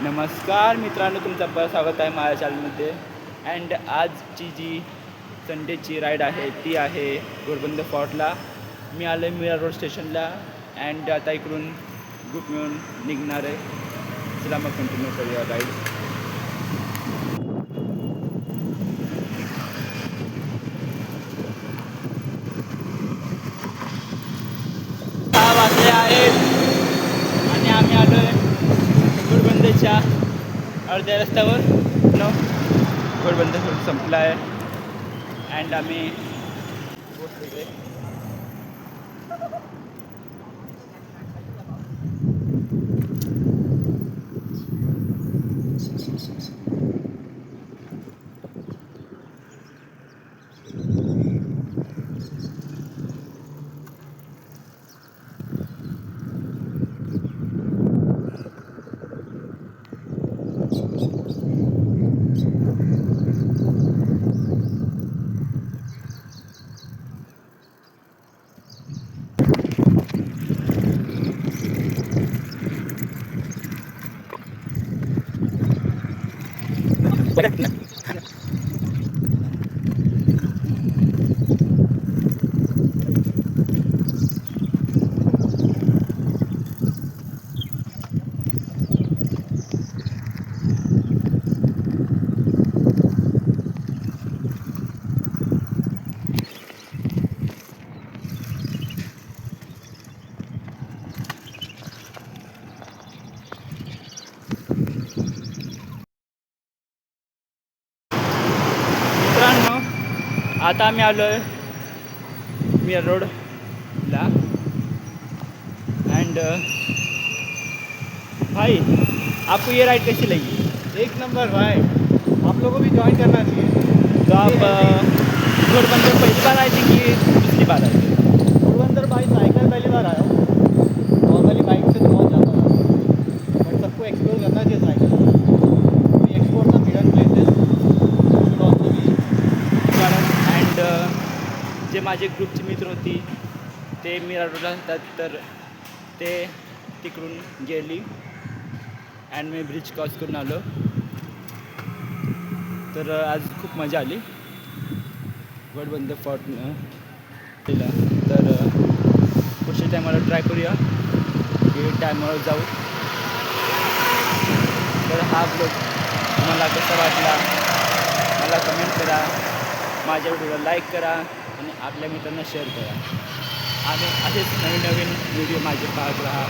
नमस्कार मित्रांनो, तुमचं परत स्वागत आहे माझ्या चॅनलमध्ये. अँड आजची जी संडेची राईड आहे ती आहे घोडबंदर फोर्टला. मी आलो आहे मीरा रोड स्टेशनला अँड आता इकडून ग्रुप मिळून निघणार आहे. चला मग कंटिन्यू करूया राईड. 6 वाजले आहेत आणि आम्ही आलो आहे घोडबंदरच्या अर्ध्या रस्त्यावर. घोडबंदर संपला आहे अँड आम्ही पोचलेले. मित्रांनो, आता आम्ही आलो आहे मीरा रोडला एंड भाई आपको ये राइड कैसी लगी? एक नंबर भाई, आप लोगों को भी ज्वाइन करना चाहिए। तो आप घोड़बंदर पहली बार आए थे कि दूसरी बार आए थे? घोड़बंदर भाई साइकिल पहली बार आया हूँ। नॉर्मली बाइक से तो बहुत जाता था, बट सबको एक्सप्लोर करना चाहिए cycle. We explore the hidden places should also be. And जे माझे ग्रुपचे मित्र होती ते मीरा रोडला असतात, तर ते तिकडून गेली अँड मी ब्रिज क्रॉस करून आलो. तर आज खूप मजा आली घोडबंदर फोर्टनं तिला. तर पुढच्या टायमाला ट्राय करूया की टायमावर जाऊ. तर हा ब्लॉग तुम्हाला कसा वाटला मला कमेंट करा, माझ्या व्हिडिओला लाईक करा आणि आपल्या मित्रांना शेअर करा आणि असेच नवीन नवीन व्हिडिओ माझे पाहत राहा.